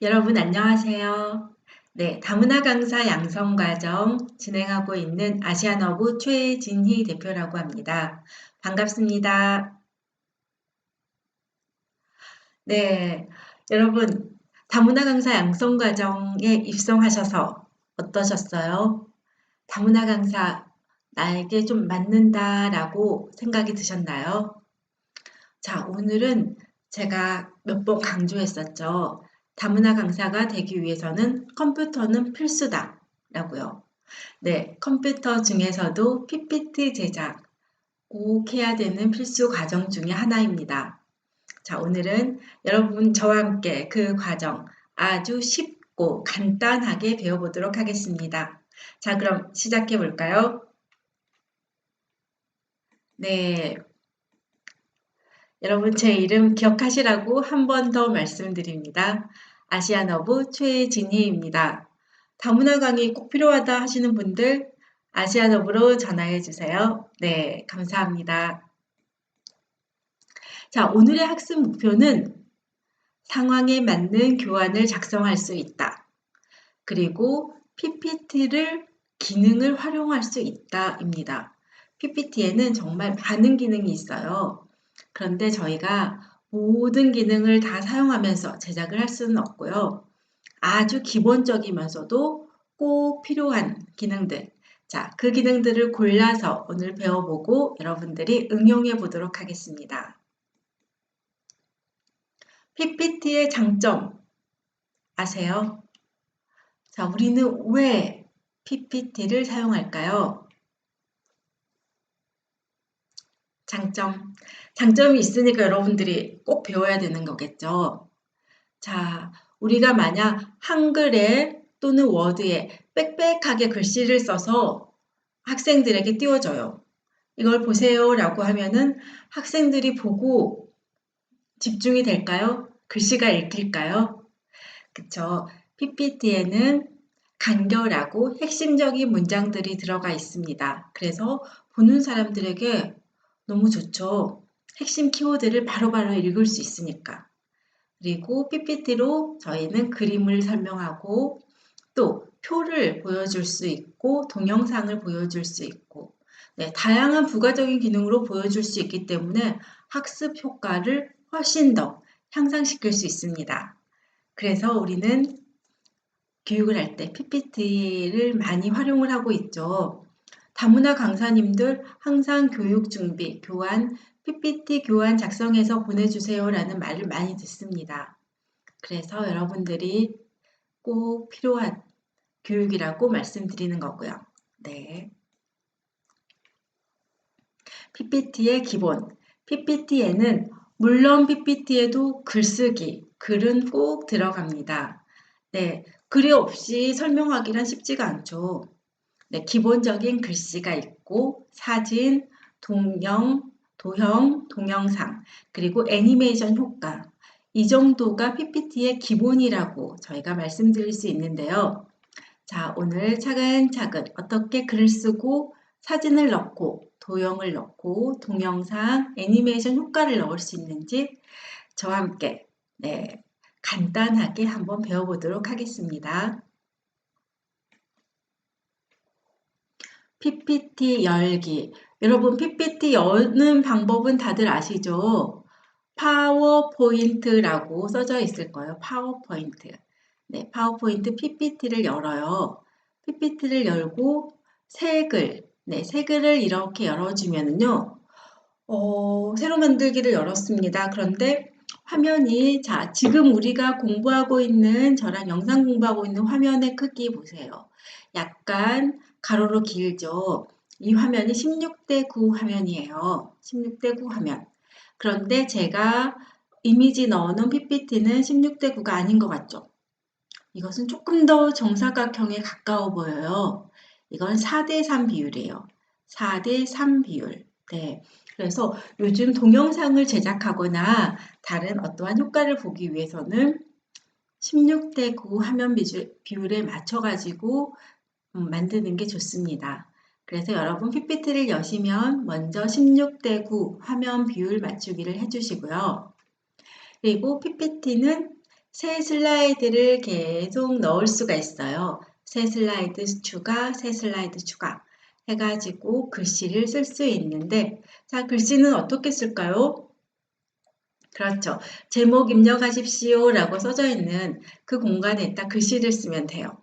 여러분 안녕하세요. 네, 다문화 강사 양성 과정 진행하고 있는 아시아너브 최진희 대표라고 합니다. 반갑습니다. 네, 여러분 다문화 강사 양성 과정에 입성하셔서 어떠셨어요? 다문화 강사 나에게 좀 맞는다라고 생각이 드셨나요? 자, 오늘은 제가 몇 번 강조했었죠. 다문화 강사가 되기 위해서는 컴퓨터는 필수다라고요. 네, 컴퓨터 중에서도 PPT 제작 꼭 해야 되는 필수 과정 중에 하나입니다. 자, 오늘은 여러분 저와 함께 그 과정 아주 쉽고 간단하게 배워보도록 하겠습니다. 자, 그럼 시작해 볼까요? 네, 여러분 제 이름 기억하시라고 한 번 더 말씀드립니다. 아시아너브 최진희입니다. 다문화 강의 꼭 필요하다 하시는 분들 아시아너브로 전화해 주세요. 네, 감사합니다. 자, 오늘의 학습 목표는 상황에 맞는 교환을 작성할 수 있다. 그리고 PPT를 기능을 활용할 수 있다입니다. PPT에는 정말 많은 기능이 있어요. 그런데 저희가 모든 기능을 다 사용하면서 제작을 할 수는 없고요. 아주 기본적이면서도 꼭 필요한 기능들. 자, 그 기능들을 골라서 오늘 배워보고 여러분들이 응용해 보도록 하겠습니다. PPT의 장점 아세요? 자, 우리는 왜 PPT를 사용할까요? 장점. 장점이 있으니까 여러분들이 꼭 배워야 되는 거겠죠. 자, 우리가 만약 한글에 또는 워드에 빽빽하게 글씨를 써서 학생들에게 띄워줘요. 이걸 보세요 라고 하면은 학생들이 보고 집중이 될까요? 글씨가 읽힐까요? 그쵸. PPT에는 간결하고 핵심적인 문장들이 들어가 있습니다. 그래서 보는 사람들에게 너무 좋죠. 핵심 키워드를 바로바로 읽을 수 있으니까. 그리고 PPT로 저희는 그림을 설명하고 또 표를 보여줄 수 있고 동영상을 보여줄 수 있고 네, 다양한 부가적인 기능으로 보여줄 수 있기 때문에 학습 효과를 훨씬 더 향상시킬 수 있습니다. 그래서 우리는 교육을 할 때 PPT를 많이 활용을 하고 있죠. 다문화 강사님들 항상 교육 준비, 교환, PPT 교환 작성해서 보내주세요라는 말을 많이 듣습니다. 그래서 여러분들이 꼭 필요한 교육이라고 말씀드리는 거고요. 네. PPT의 기본. PPT에는 물론 PPT에도 글쓰기, 글은 꼭 들어갑니다. 네. 글이 없이 설명하기란 쉽지가 않죠. 네, 기본적인 글씨가 있고 사진, 동영, 도형, 동영상, 그리고 애니메이션 효과. 이 정도가 PPT의 기본이라고 저희가 말씀드릴 수 있는데요. 자, 오늘 차근차근 어떻게 글을 쓰고 사진을 넣고 도형을 넣고 동영상, 애니메이션 효과를 넣을 수 있는지 저와 함께 네, 간단하게 한번 배워보도록 하겠습니다. PPT 열기. 여러분 PPT 여는 방법은 다들 아시죠? 파워포인트라고 써져 있을 거예요. 파워포인트. 네, 파워포인트 PPT를 열어요. PPT를 열고 새 글, 네, 새 글을 이렇게 열어주면은요, 새로 만들기를 열었습니다. 그런데 화면이, 자, 지금 우리가 공부하고 있는, 저랑 영상 공부하고 있는 화면의 크기 보세요. 약간 가로로 길죠. 이 화면이 16대 9 화면이에요. 16대 9 화면. 그런데 제가 이미지 넣어놓은 PPT는 16대 9가 아닌 것 같죠? 이것은 조금 더 정사각형에 가까워 보여요. 이건 4대 3 비율이에요. 4대 3 비율. 네. 그래서 요즘 동영상을 제작하거나 다른 어떠한 효과를 보기 위해서는 16대 9 화면 비율에 맞춰가지고 만드는 게 좋습니다. 그래서 여러분 PPT를 여시면 먼저 16대 9 화면 비율 맞추기를 해주시고요. 그리고 PPT는 새 슬라이드를 계속 넣을 수가 있어요. 새 슬라이드 추가, 새 슬라이드 추가 해가지고 글씨를 쓸 수 있는데, 자, 글씨는 어떻게 쓸까요? 그렇죠. 제목 입력하십시오 라고 써져 있는 그 공간에다 글씨를 쓰면 돼요.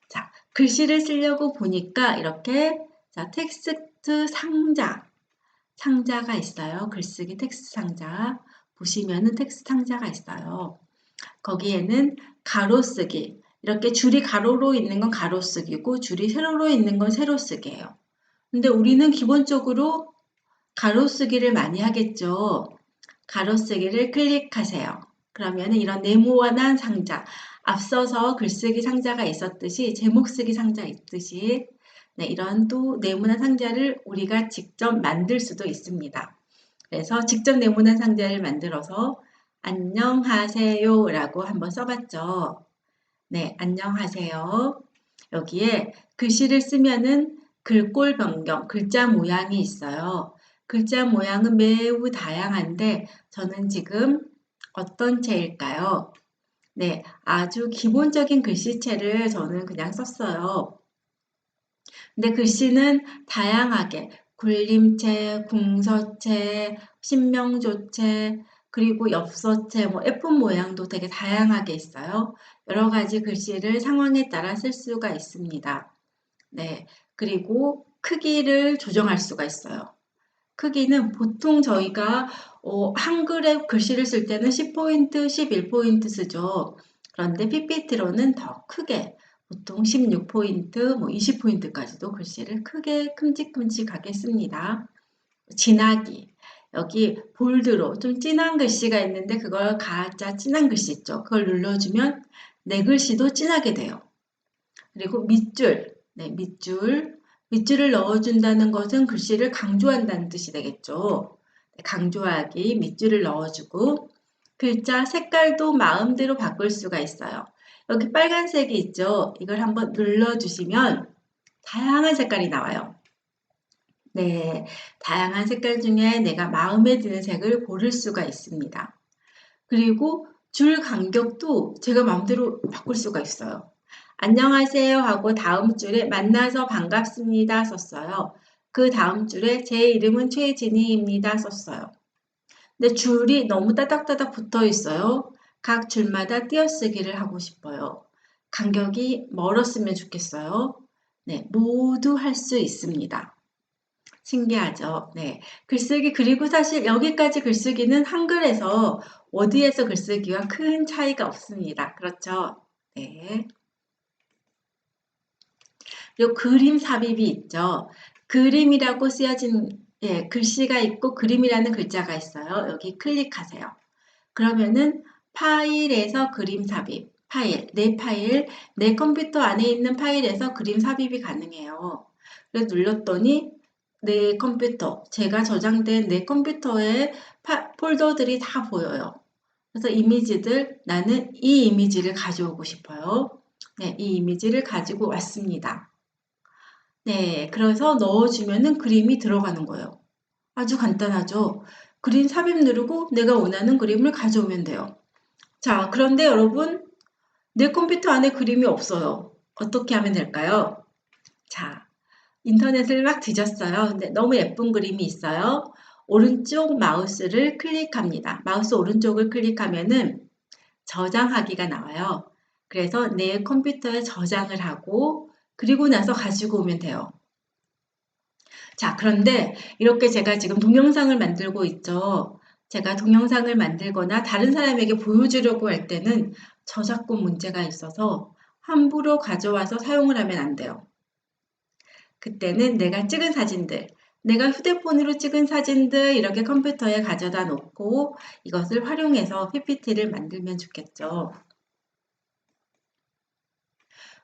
자, 글씨를 쓰려고 보니까 이렇게 자, 텍스트 상자가 있어요. 글쓰기 텍스트 상자. 보시면은 텍스트 상자가 있어요. 거기에는 가로쓰기. 이렇게 줄이 가로로 있는 건 가로쓰기고 줄이 세로로 있는 건 세로쓰기예요. 근데 우리는 기본적으로 가로쓰기를 많이 하겠죠. 가로쓰기를 클릭하세요. 그러면 이런 네모난 상자, 앞서서 글쓰기 상자가 있었듯이 제목 쓰기 상자 있듯이 네, 이런 또 네모난 상자를 우리가 직접 만들 수도 있습니다. 그래서 직접 네모난 상자를 만들어서 안녕하세요 라고 한번 써봤죠. 네, 안녕하세요. 여기에 글씨를 쓰면은 글꼴 변경, 글자 모양이 있어요. 글자 모양은 매우 다양한데 저는 지금 어떤 채일까요? 네, 아주 기본적인 글씨체를 저는 그냥 썼어요. 근데 글씨는 다양하게 굴림체, 궁서체, 신명조체, 그리고 엽서체, 뭐 F 모양도 되게 다양하게 있어요. 여러 가지 글씨를 상황에 따라 쓸 수가 있습니다. 네, 그리고 크기를 조정할 수가 있어요. 크기는 보통 저희가 한글에 글씨를 쓸 때는 10포인트, 11포인트 쓰죠. 그런데 PPT로는 더 크게 보통 16포인트, 뭐 20포인트까지도 글씨를 크게 큼직큼직하게 씁니다. 진하기. 여기 볼드로 좀 진한 글씨가 있는데 그걸 가짜 진한 글씨 있죠. 그걸 눌러주면 내 글씨도 진하게 돼요. 그리고 밑줄. 네, 밑줄. 밑줄을 넣어준다는 것은 글씨를 강조한다는 뜻이 되겠죠. 네, 강조하기, 밑줄을 넣어주고 글자 색깔도 마음대로 바꿀 수가 있어요. 여기 빨간색이 있죠. 이걸 한번 눌러주시면 다양한 색깔이 나와요. 네, 다양한 색깔 중에 내가 마음에 드는 색을 고를 수가 있습니다. 그리고 줄 간격도 제가 마음대로 바꿀 수가 있어요. 안녕하세요 하고 다음 줄에 만나서 반갑습니다 썼어요. 그 다음 줄에 제 이름은 최진희입니다 썼어요. 근데 줄이 너무 따닥따닥 붙어 있어요. 각 줄마다 띄어쓰기를 하고 싶어요. 간격이 멀었으면 좋겠어요. 네, 모두 할 수 있습니다. 신기하죠? 네. 글쓰기, 그리고 사실 여기까지 글쓰기는 한글에서, 워드에서 글쓰기와 큰 차이가 없습니다. 그렇죠? 네. 그리고 그림 삽입이 있죠. 그림이라고 쓰여진 예, 글씨가 있고 그림이라는 글자가 있어요. 여기 클릭하세요. 그러면은 파일에서 그림 삽입, 내 컴퓨터 안에 있는 파일에서 그림 삽입이 가능해요. 그래서 눌렀더니 내 컴퓨터, 제가 저장된 내 컴퓨터에 폴더들이 다 보여요. 그래서 이미지들, 나는 이 이미지를 가져오고 싶어요. 네, 이 이미지를 가지고 왔습니다. 네, 그래서 넣어주면은 그림이 들어가는 거예요. 아주 간단하죠? 그림 삽입 누르고 내가 원하는 그림을 가져오면 돼요. 자, 그런데 여러분, 내 컴퓨터 안에 그림이 없어요. 어떻게 하면 될까요? 자, 인터넷을 막 뒤졌어요. 근데 너무 예쁜 그림이 있어요. 오른쪽 마우스를 클릭합니다. 마우스 오른쪽을 클릭하면은 저장하기가 나와요. 그래서 내 컴퓨터에 저장을 하고 그리고 나서 가지고 오면 돼요. 자, 그런데 이렇게 제가 지금 동영상을 만들고 있죠. 제가 동영상을 만들거나 다른 사람에게 보여주려고 할 때는 저작권 문제가 있어서 함부로 가져와서 사용을 하면 안 돼요. 그때는 내가 찍은 사진들, 내가 휴대폰으로 찍은 사진들 이렇게 컴퓨터에 가져다 놓고 이것을 활용해서 PPT를 만들면 좋겠죠.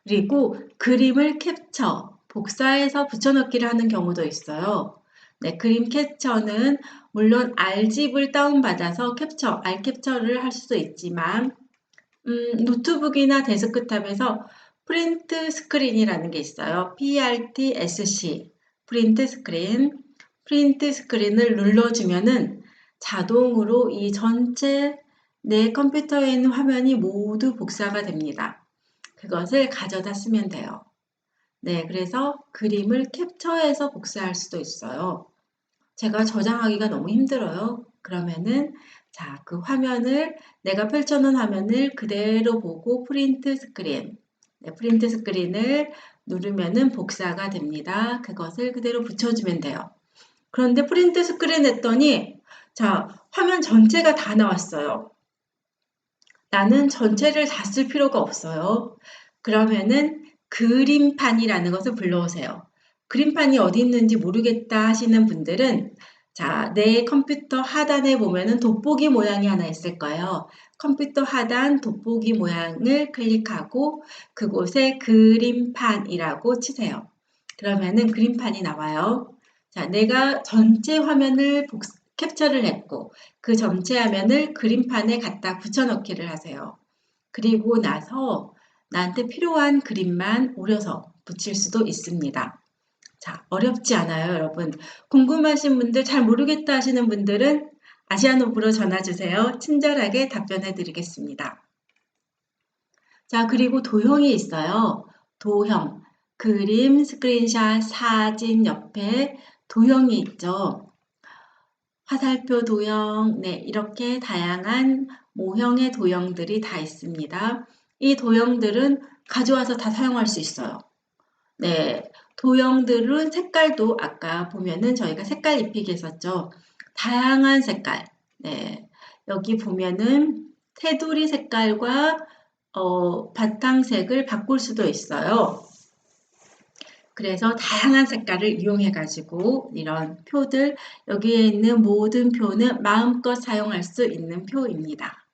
그리고 그림을 캡처, 복사해서 붙여넣기를 하는 경우도 있어요. 네, 그림 캡처는 물론 R집을 다운받아서 R캡처를 할 수도 있지만 노트북이나 데스크탑에서 프린트 스크린이라는 게 있어요. PRTSC, 프린트 스크린. 프린트 스크린을 눌러주면은 자동으로 이 전체 내 컴퓨터에 있는 화면이 모두 복사가 됩니다. 그것을 가져다 쓰면 돼요. 네, 그래서 그림을 캡처해서 복사할 수도 있어요. 제가 저장하기가 너무 힘들어요. 그러면은 자, 그 화면을 내가 펼쳐놓은 화면을 그대로 보고 프린트 스크린, 네, 프린트 스크린을 누르면은 복사가 됩니다. 그것을 그대로 붙여주면 돼요. 그런데 프린트 스크린 했더니 자, 화면 전체가 다 나왔어요. 나는 전체를 다 쓸 필요가 없어요. 그러면은 그림판이라는 것을 불러오세요. 그림판이 어디 있는지 모르겠다 하시는 분들은 자, 내 컴퓨터 하단에 보면은 돋보기 모양이 하나 있을 거예요. 컴퓨터 하단 돋보기 모양을 클릭하고 그곳에 그림판이라고 치세요. 그러면은 그림판이 나와요. 자, 내가 전체 화면을 캡처를 했고 그 전체 화면을 그림판에 갖다 붙여넣기를 하세요. 그리고 나서 나한테 필요한 그림만 오려서 붙일 수도 있습니다. 자, 어렵지 않아요, 여러분. 궁금하신 분들, 잘 모르겠다 하시는 분들은 아시아노브로 전화 주세요. 친절하게 답변해 드리겠습니다. 자, 그리고 도형이 있어요. 도형, 그림, 스크린샷, 사진 옆에 도형이 있죠. 화살표 도형, 네, 이렇게 다양한 모형의 도형들이 다 있습니다. 이 도형들은 가져와서 다 사용할 수 있어요. 네, 도형들은 색깔도 아까 보면은 저희가 색깔 입히기 했었죠. 다양한 색깔. 네, 여기 보면은 테두리 색깔과 바탕색을 바꿀 수도 있어요. 그래서 다양한 색깔을 이용해 가지고 이런 표들, 여기에 있는 모든 표는 마음껏 사용할 수 있는 표입니다.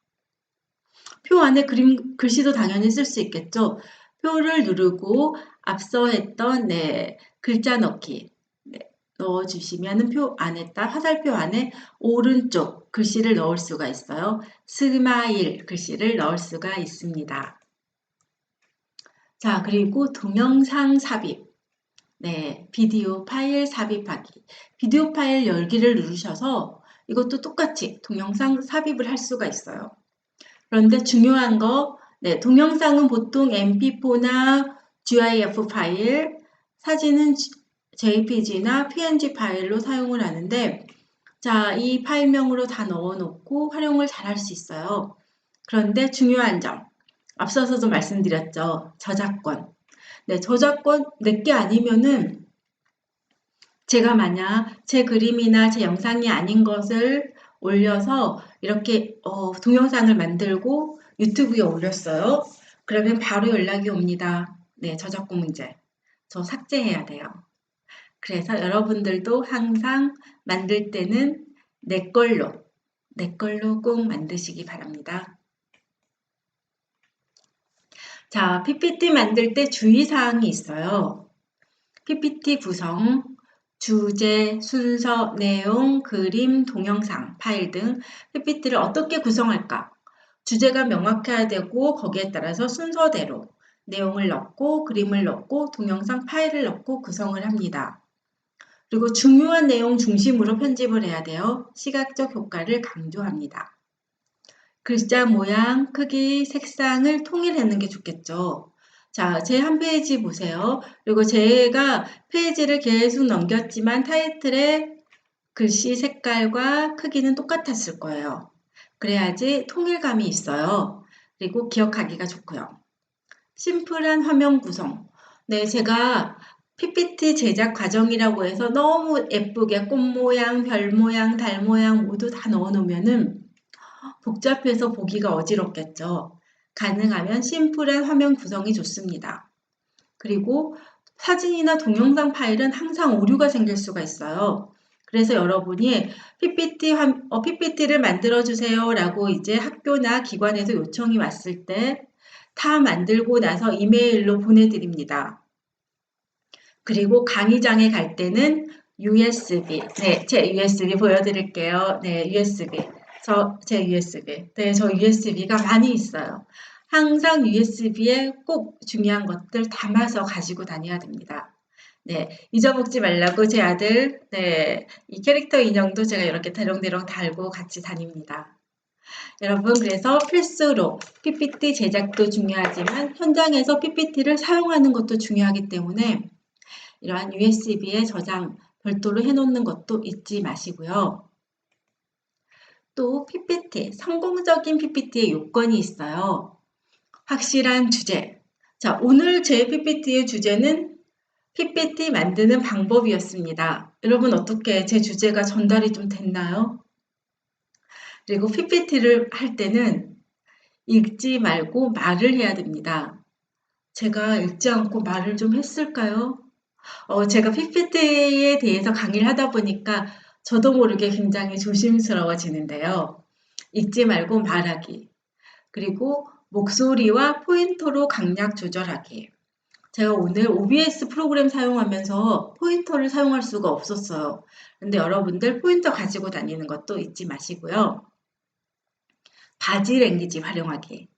표 안에 글씨도 당연히 쓸 수 있겠죠. 표를 누르고 앞서 했던 글자 넣기 넣어주시면 표 안에다 화살표 안에 오른쪽 글씨를 넣을 수가 있어요. 스마일 글씨를 넣을 수가 있습니다. 자, 그리고 동영상 삽입. 네, 비디오 파일 삽입하기. 비디오 파일 열기를 누르셔서 이것도 똑같이 동영상 삽입을 할 수가 있어요. 그런데 중요한 거, 네, 동영상은 보통 MP4나 GIF 파일, 사진은 JPG나 PNG 파일로 사용을 하는데, 자, 이 파일명으로 다 넣어놓고 활용을 잘 할 수 있어요. 그런데 중요한 점, 앞서서도 말씀드렸죠. 저작권. 네, 저작권 내게 아니면은 제가 만약 제 그림이나 제 영상이 아닌 것을 올려서 이렇게 동영상을 만들고 유튜브에 올렸어요. 그러면 바로 연락이 옵니다. 네, 저작권 문제. 저 삭제해야 돼요. 그래서 여러분들도 항상 만들 때는 내 걸로 꼭 만드시기 바랍니다. 자, PPT 만들 때 주의사항이 있어요. PPT 구성, 주제, 순서, 내용, 그림, 동영상, 파일 등 PPT를 어떻게 구성할까? 주제가 명확해야 되고 거기에 따라서 순서대로 내용을 넣고 그림을 넣고 동영상 파일을 넣고 구성을 합니다. 그리고 중요한 내용 중심으로 편집을 해야 돼요. 시각적 효과를 강조합니다. 글자 모양, 크기, 색상을 통일하는 게 좋겠죠. 자, 제 한 페이지 보세요. 그리고 제가 페이지를 계속 넘겼지만 타이틀의 글씨 색깔과 크기는 똑같았을 거예요. 그래야지 통일감이 있어요. 그리고 기억하기가 좋고요. 심플한 화면 구성. 네, 제가 PPT 제작 과정이라고 해서 너무 예쁘게 꽃 모양, 별 모양, 달 모양 모두 다 넣어 놓으면은 복잡해서 보기가 어지럽겠죠. 가능하면 심플한 화면 구성이 좋습니다. 그리고 사진이나 동영상 파일은 항상 오류가 생길 수가 있어요. 그래서 여러분이 PPT를 만들어주세요 라고 이제 학교나 기관에서 요청이 왔을 때 다 만들고 나서 이메일로 보내드립니다. 그리고 강의장에 갈 때는 USB, 네, 제 USB 보여드릴게요. 네, USB. 제 USB. 네, 저 USB가 많이 있어요. 항상 USB에 꼭 중요한 것들 담아서 가지고 다녀야 됩니다. 네, 잊어먹지 말라고 제 아들, 네, 이 캐릭터 인형도 제가 이렇게 대롱대롱 달고 같이 다닙니다. 여러분, 그래서 필수로 PPT 제작도 중요하지만 현장에서 PPT를 사용하는 것도 중요하기 때문에 이러한 USB에 저장 별도로 해놓는 것도 잊지 마시고요. 또 PPT, 성공적인 PPT의 요건이 있어요. 확실한 주제. 자, 오늘 제 PPT의 주제는 PPT 만드는 방법이었습니다. 여러분 어떻게 제 주제가 전달이 좀 됐나요? 그리고 PPT를 할 때는 읽지 말고 말을 해야 됩니다. 제가 읽지 않고 말을 좀 했을까요? 제가 PPT에 대해서 강의를 하다 보니까 저도 모르게 굉장히 조심스러워지는데요. 읽지 말고 말하기. 그리고 목소리와 포인터로 강약 조절하기. 제가 오늘 OBS 프로그램 사용하면서 포인터를 사용할 수가 없었어요. 근데 여러분들 포인터 가지고 다니는 것도 잊지 마시고요. 바디랭귀지 활용하기.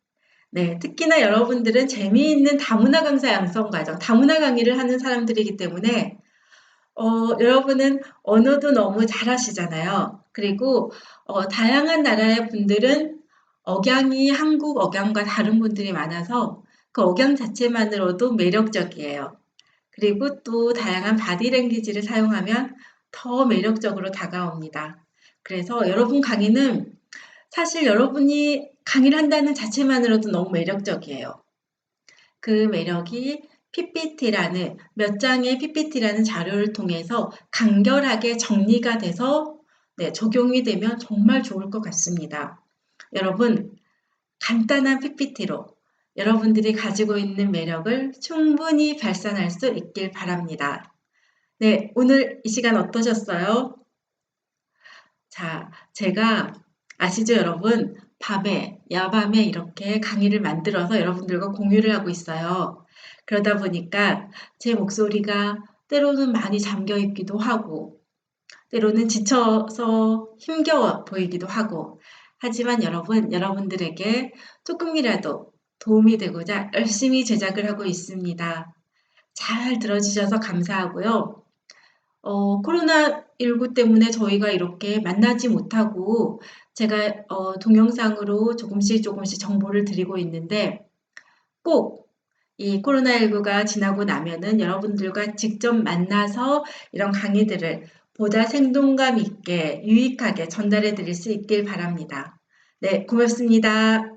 네, 특히나 여러분들은 재미있는 다문화 강사 양성 과정, 다문화 강의를 하는 사람들이기 때문에 여러분은 언어도 너무 잘하시잖아요. 그리고 다양한 나라의 분들은 억양이 한국 억양과 다른 분들이 많아서 그 억양 자체만으로도 매력적이에요. 그리고 또 다양한 바디랭귀지를 사용하면 더 매력적으로 다가옵니다. 그래서 여러분 강의는 사실 여러분이 강의를 한다는 자체만으로도 너무 매력적이에요. 그 매력이 PPT라는 몇 장의 PPT라는 자료를 통해서 간결하게 정리가 돼서 적용이 되면 정말 좋을 것 같습니다. 여러분, 간단한 PPT로 여러분들이 가지고 있는 매력을 충분히 발산할 수 있길 바랍니다. 네, 오늘 이 시간 어떠셨어요? 자, 제가 아시죠, 여러분? 밤에, 야밤에 이렇게 강의를 만들어서 여러분들과 공유를 하고 있어요. 그러다 보니까 제 목소리가 때로는 많이 잠겨 있기도 하고, 때로는 지쳐서 힘겨워 보이기도 하고, 하지만 여러분, 여러분들에게 조금이라도 도움이 되고자 열심히 제작을 하고 있습니다. 잘 들어주셔서 감사하고요. 코로나19 때문에 저희가 이렇게 만나지 못하고 제가 동영상으로 조금씩 조금씩 정보를 드리고 있는데 꼭 이 코로나19가 지나고 나면은 여러분들과 직접 만나서 이런 강의들을 보다 생동감 있게 유익하게 전달해 드릴 수 있길 바랍니다. 네, 고맙습니다.